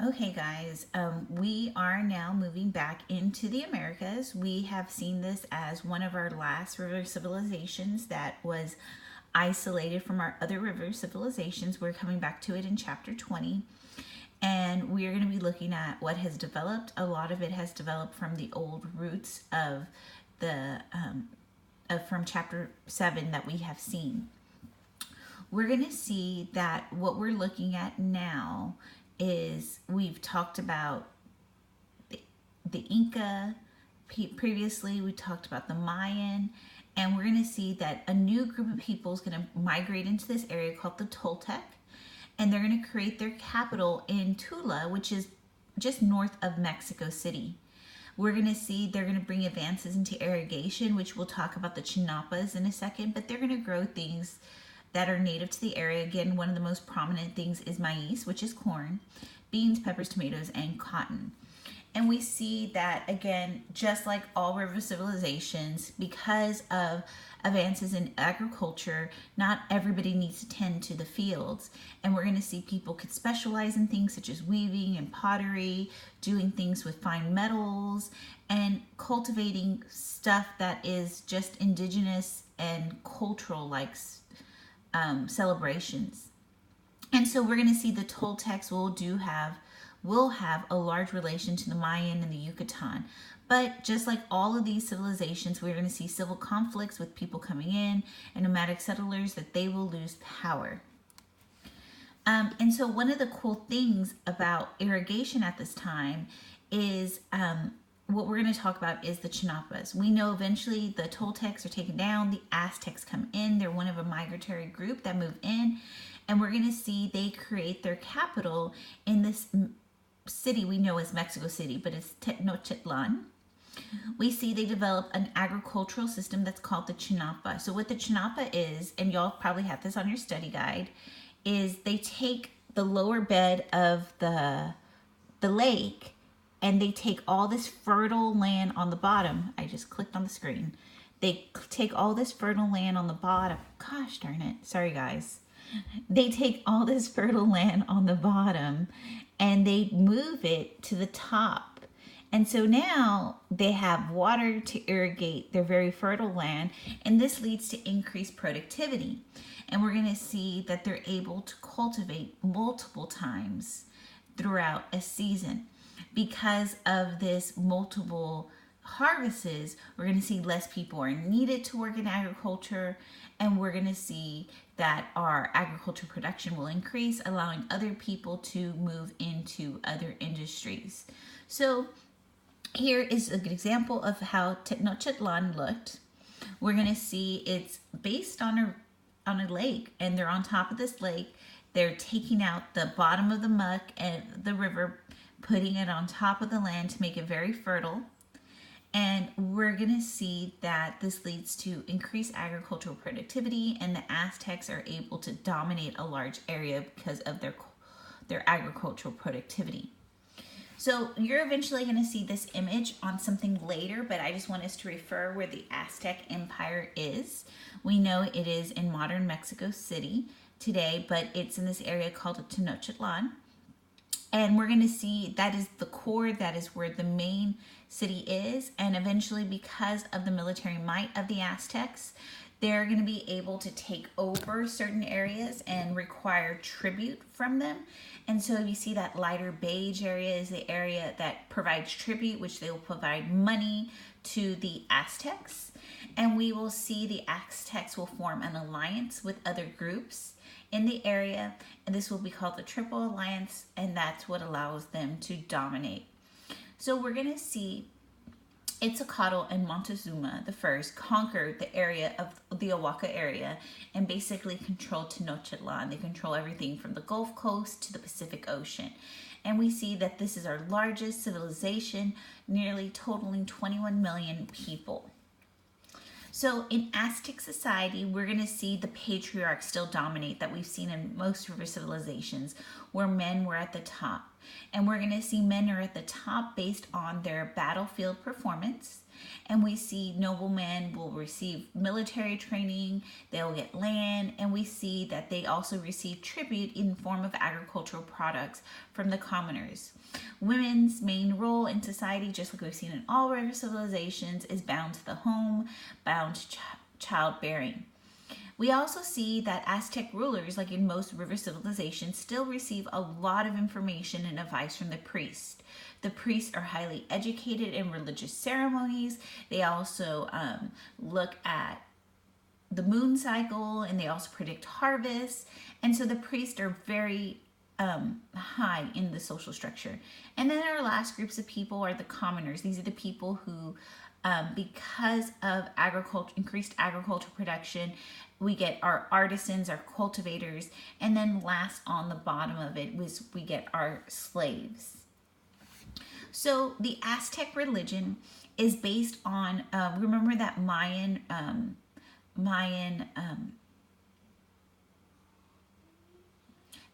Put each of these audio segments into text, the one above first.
Okay, guys, we are now moving back into the Americas. We have seen this as one of our last river civilizations that was isolated from our other river civilizations. We're coming back to it in chapter 20, and we are going to be looking at what has developed. A lot of it has developed from the old roots of the from chapter 7 that we have seen. We're going to see that what we're looking at now is we've talked about the Inca previously, we talked about the Mayan, and we're going to see that a new group of people is going to migrate into this area called the Toltec, and they're going to create their capital in Tula, which is just north of Mexico City. We're going to see they're going to bring advances into irrigation, which we'll talk about the Chinapas in a second, but they're going to grow things that are native to the area. Again, one of the most prominent things is maize, which is corn, beans, peppers, tomatoes, and cotton. And we see that, again, just like all river civilizations, because of advances in agriculture, not everybody needs to tend to the fields. And we're going to see people could specialize in things such as weaving and pottery, doing things with fine metals, and cultivating stuff that is just indigenous and cultural, like celebrations. And so we're going to see the Toltecs will have a large relation to the Mayan and the Yucatan. But just like all of these civilizations, we're going to see civil conflicts with people coming in and nomadic settlers, that they will lose power. And so one of the cool things about irrigation at this time is what we're going to talk about is the Chinapas. We know eventually the Toltecs are taken down, the Aztecs come in, they're one of a migratory group that move in, and we're going to see they create their capital in this city we know as Mexico City, but it's Tenochtitlan. We see they develop an agricultural system that's called the Chinapa. So what the Chinapa is, and y'all probably have this on your study guide, is they take the lower bed of the lake, and they take all this fertile land on the bottom. I just clicked on the screen. They take all this fertile land on the bottom. Gosh darn it. Sorry, guys. They take all this fertile land on the bottom and they move it to the top. And so now they have water to irrigate their very fertile land, and this leads to increased productivity. And we're going to see that they're able to cultivate multiple times throughout a season. Because of this multiple harvests, we're going to see less people are needed to work in agriculture, and we're going to see that our agriculture production will increase, allowing other people to move into other industries. So here is a good example of how Tenochtitlan looked. We're going to see it's based on a lake, and they're on top of this lake. They're taking out the bottom of the muck and the river, putting it on top of the land to make it very fertile. And we're going to see that this leads to increased agricultural productivity, and the Aztecs are able to dominate a large area because of their agricultural productivity. So you're eventually going to see this image on something later, but I just want us to refer where the Aztec Empire is. We know it is in modern Mexico City today, but it's in this area called Tenochtitlan. And we're going to see that is the core, that is where the main city is. And eventually, because of the military might of the Aztecs, they're going to be able to take over certain areas and require tribute from them. And so you see that lighter beige area is the area that provides tribute, which they will provide money to the Aztecs. And we will see the Aztecs will form an alliance with other groups in the area, and this will be called the Triple Alliance, and that's what allows them to dominate. So we're going to see Itzcoatl and Montezuma I conquered the area of the Oaxaca area and basically controlled Tenochtitlan. They control everything from the Gulf Coast to the Pacific Ocean. And we see that this is our largest civilization, nearly totaling 21 million people. So in Aztec society, we're going to see the patriarchs still dominate that we've seen in most river civilizations, where men were at the top. And we're going to see men are at the top based on their battlefield performance. And we see noblemen will receive military training, they'll get land, and we see that they also receive tribute in form of agricultural products from the commoners. Women's main role in society, just like we've seen in all river civilizations, is bound to the home, bound to childbearing. We also see that Aztec rulers, like in most river civilizations, still receive a lot of information and advice from the priest. The priests are highly educated in religious ceremonies. They also look at the moon cycle, and they also predict harvests. And so the priests are very high in the social structure. And then our last groups of people are the commoners. These are the people who, because of increased agricultural production, we get our artisans, our cultivators, and then last on the bottom of it was we get our slaves. So the Aztec religion is based on, remember that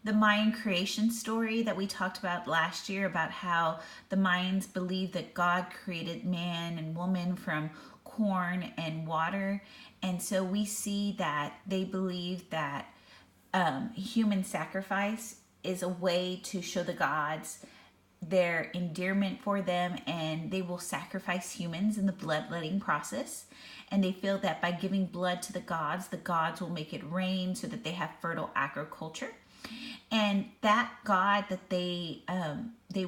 the Mayan creation story that we talked about last year, about how the Mayans believed that God created man and woman from corn and water. And so we see that they believe that human sacrifice is a way to show the gods their endearment for them, and they will sacrifice humans in the bloodletting process. And they feel that by giving blood to the gods will make it rain so that they have fertile agriculture. And that god that they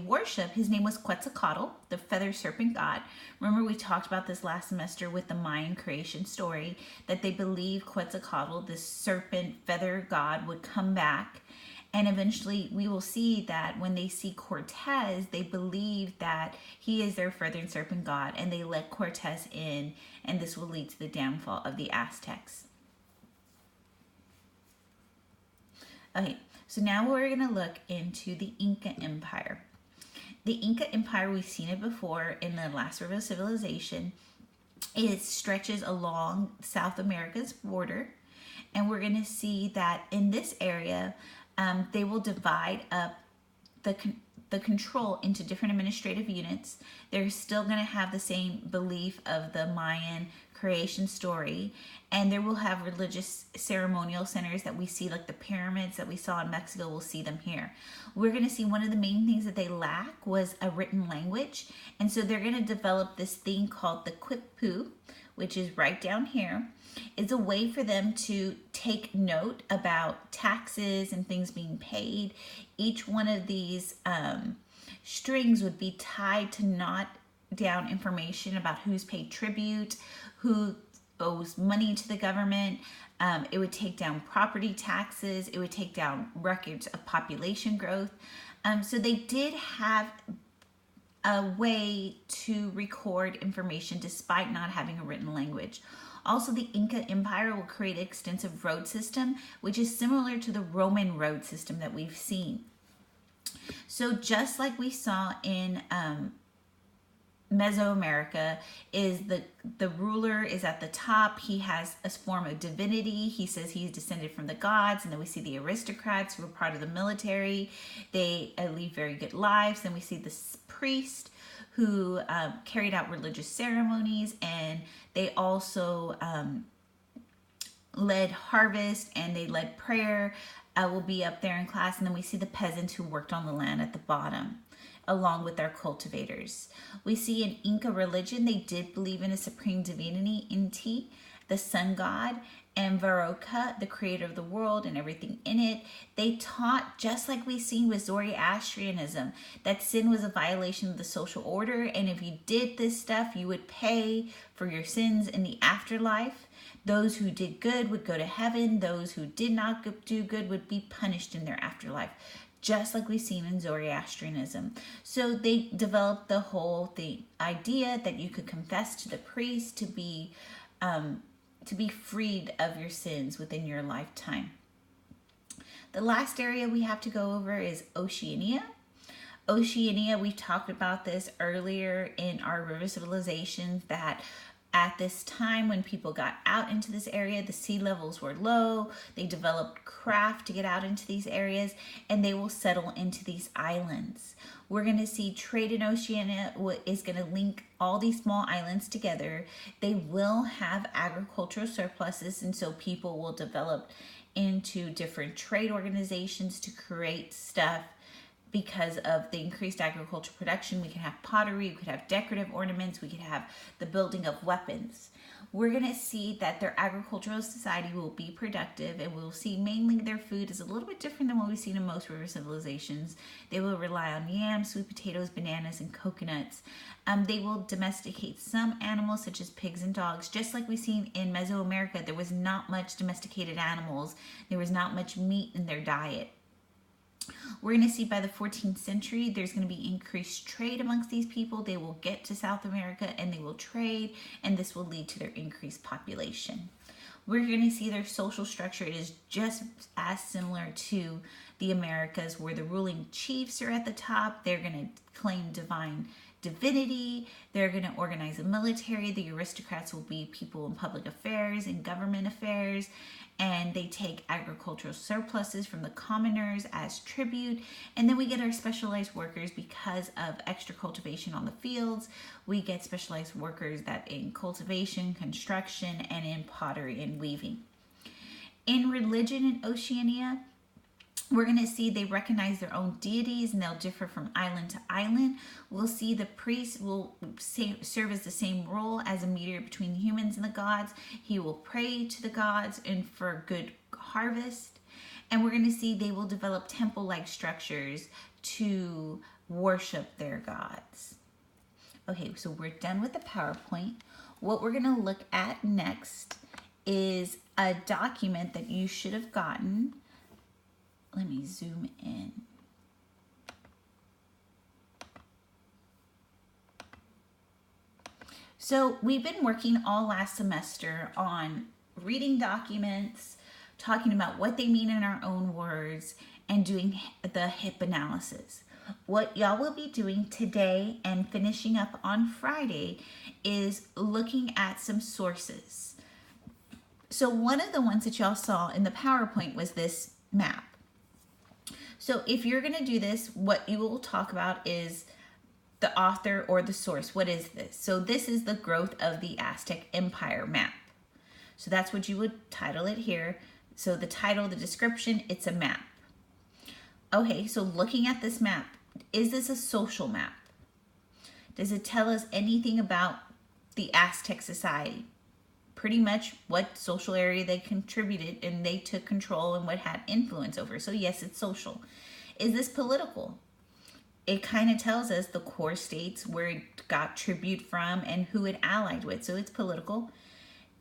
worship, his name was Quetzalcoatl, the feather serpent god. Remember, we talked about this last semester with the Mayan creation story, that they believe Quetzalcoatl, this serpent feather god, would come back. And eventually we will see that when they see Cortez, they believe that he is their feather serpent god, and they let Cortez in, and this will lead to the downfall of the Aztecs. Okay, so now we're going to look into the Inca Empire. The Inca Empire, we've seen it before in the last river civilization. It stretches along South America's border, and we're going to see that in this area, they will divide up the control into different administrative units. They're still going to have the same belief of the Mayan creation story, and they will have religious ceremonial centers that we see, like the pyramids that we saw in Mexico. We'll see them here. We're going to see one of the main things that they lack was a written language, and so they're going to develop this thing called the Quipu, which is right down here. It's a way for them to take note about taxes and things being paid. Each one of these strings would be tied to knot down information about who's paid tribute, who owes money to the government. It would take down property taxes. It would take down records of population growth. So they did have a way to record information despite not having a written language. Also, the Inca Empire will create an extensive road system, which is similar to the Roman road system that we've seen. So just like we saw in Mesoamerica, is the ruler is at the top. He has a form of divinity. He says he's descended from the gods. And then we see the aristocrats who are part of the military. They lead very good lives. Then we see the priest who carried out religious ceremonies, and they also led harvest, and they led prayer. Will be up there in class. And then we see the peasants who worked on the land at the bottom, along with their cultivators. We see in Inca religion, they did believe in a supreme divinity, Inti, the sun god, and Varoka, the creator of the world and everything in it. They taught, just like we see with Zoroastrianism, that sin was a violation of the social order, and if you did this stuff, you would pay for your sins in the afterlife. Those who did good would go to heaven. Those who did not do good would be punished in their afterlife, just like we've seen in Zoroastrianism. So they developed the idea that you could confess to the priest to be freed of your sins within your lifetime. The last area we have to go over is Oceania. Oceania, we talked about this earlier in our river civilizations, that At this time, when people got out into this area, the sea levels were low. They developed craft to get out into these areas, and they will settle into these islands. We're going to see trade in Oceania is going to link all these small islands together. They will have agricultural surpluses, and so people will develop into different trade organizations to create stuff. Because of the increased agricultural production, we can have pottery, we could have decorative ornaments, we could have the building of weapons. We're going to see that their agricultural society will be productive, and we'll see mainly their food is a little bit different than what we've seen in most river civilizations. They will rely on yams, sweet potatoes, bananas, and coconuts. They will domesticate some animals such as pigs and dogs. Just like we've seen in Mesoamerica, there was not much domesticated animals. There was not much meat in their diet. We're going to see by the 14th century, there's going to be increased trade amongst these people. They will get to South America and they will trade, and this will lead to their increased population. We're going to see their social structure. It is just as similar to the Americas, where the ruling chiefs are at the top. They're going to claim divine divinity. They're going to organize a military. The aristocrats will be people in public affairs and government affairs. And they take agricultural surpluses from the commoners as tribute. And then we get our specialized workers because of extra cultivation on the fields. We get specialized workers that in cultivation, construction, and in pottery and weaving. In religion in Oceania, we're going to see they recognize their own deities, and they'll differ from island to island. We'll see the priest will serve as the same role as a mediator between the humans and the gods. He will pray to the gods and for good harvest. And we're going to see they will develop temple-like structures to worship their gods. Okay, so we're done with the PowerPoint. What we're going to look at next is a document that you should have gotten. Let me zoom in. So we've been working all last semester on reading documents, talking about what they mean in our own words, and doing the HIP analysis. What y'all will be doing today and finishing up on Friday is looking at some sources. So one of the ones that y'all saw in the PowerPoint was this map. So if you're going to do this, what you will talk about is the author or the source. What is this? So this is the growth of the Aztec Empire map. So that's what you would title it here. So the title, the description, it's a map. Okay, so looking at this map, is this a social map? Does it tell us anything about the Aztec society? Pretty much what social area they contributed and they took control and what had influence over. So yes, it's social. Is this political? It kind of tells us the core states where it got tribute from and who it allied with. So it's political.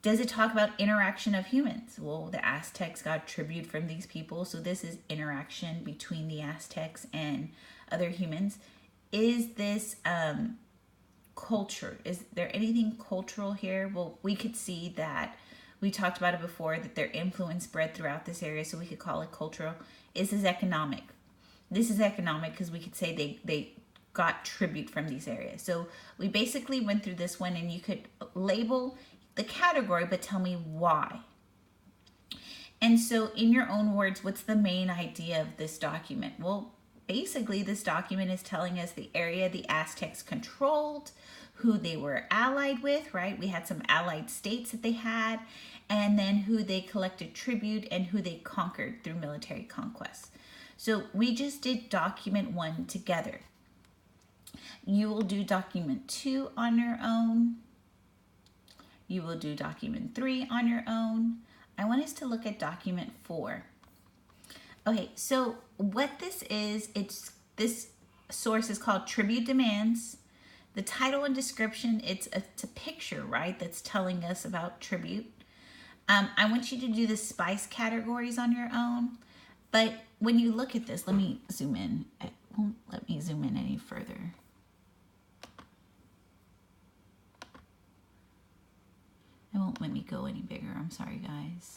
Does it talk about interaction of humans? Well, the Aztecs got tribute from these people. So this is interaction between the Aztecs and other humans. Is this culture? Is there anything cultural here? Well, we could see that we talked about it before, that their influence spread throughout this area, so we could call it cultural. Is this economic? This is economic because we could say they got tribute from these areas. So we basically went through this one, and you could label the category, but tell me why. And so in your own words, what's the main idea of this document? Well, basically, this document is telling us the area the Aztecs controlled, who they were allied with, right? We had some allied states that they had, and then who they collected tribute and who they conquered through military conquest. So we just did document 1 together. You will do document 2 on your own. You will do document 3 on your own. I want us to look at document 4. Okay, so what this is, this source is called Tribute Demands. The title and description, it's a picture, right, that's telling us about tribute. I want you to do the spice categories on your own, but when you look at this, let me zoom in. It won't let me zoom in any further. It won't let me go any bigger. I'm sorry, guys.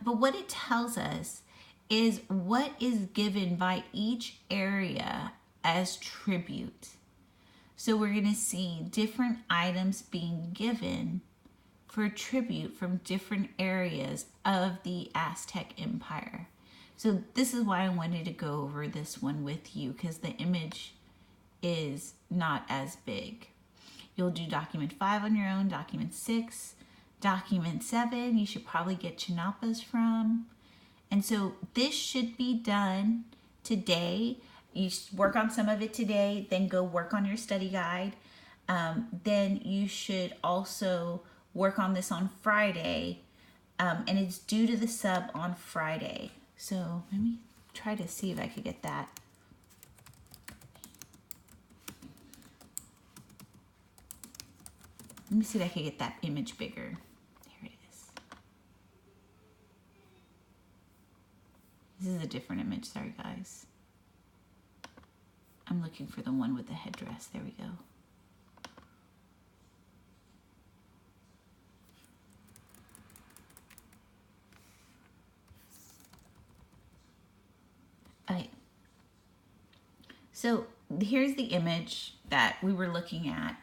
But what it tells us is what is given by each area as tribute. So we're going to see different items being given for tribute from different areas of the Aztec Empire. So this is why I wanted to go over this one with you, because the image is not as big. You'll do document 5 on your own, document 6, document 7, you should probably get Chinapas from. And so this should be done today. You work on some of it today, then go work on your study guide. Then you should also work on this on Friday, and it's due to the sub on Friday. So let me try to see if I could get that. Let me see if I can get that image bigger. There it is. This is a different image, sorry guys. I'm looking for the one with the headdress. There we go. Okay. So here's the image that we were looking at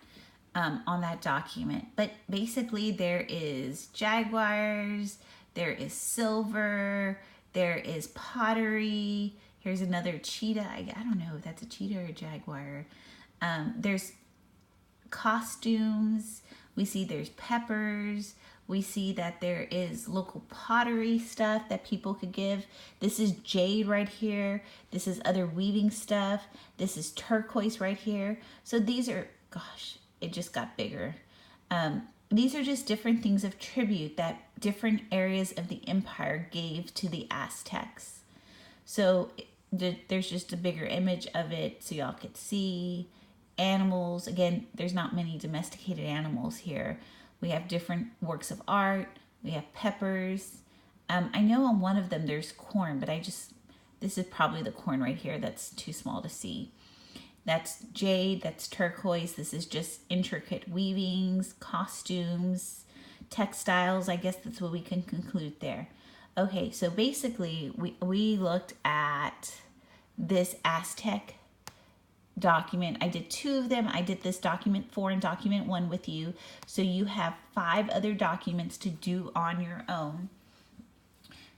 on that document. But basically there is jaguars, there is silver, there is pottery. Here's another cheetah. I don't know if that's a cheetah or a jaguar. There's costumes. We see there's peppers. We see that there is local pottery stuff that people could give. This is jade right here. This is other weaving stuff. This is turquoise right here. So these are, gosh, it just got bigger. These are just different things of tribute that different areas of the empire gave to the Aztecs. So there's just a bigger image of it so y'all could see. Animals, again, there's not many domesticated animals here. We have different works of art. We have peppers. I know on one of them there's corn, but this is probably the corn right here that's too small to see. That's jade, that's turquoise. This is just intricate weavings, costumes, textiles. I guess that's what we can conclude there. Okay, so basically we looked at this Aztec document. I did 2 of them. I did this document 4 and document 1 with you. So you have 5 other documents to do on your own.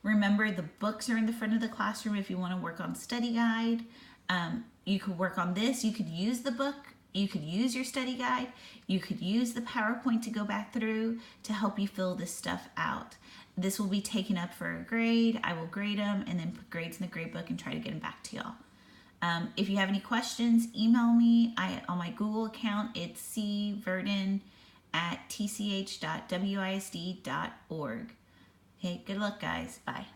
Remember, the books are in the front of the classroom if you want to work on study guide. You could work on this. You could use the book. You could use your study guide. You could use the PowerPoint to go back through to help you fill this stuff out. This will be taken up for a grade. I will grade them and then put grades in the grade book and try to get them back to y'all. If you have any questions, email me. On my Google account, it's cverdon@tch.wisd.org. Okay, good luck, guys. Bye.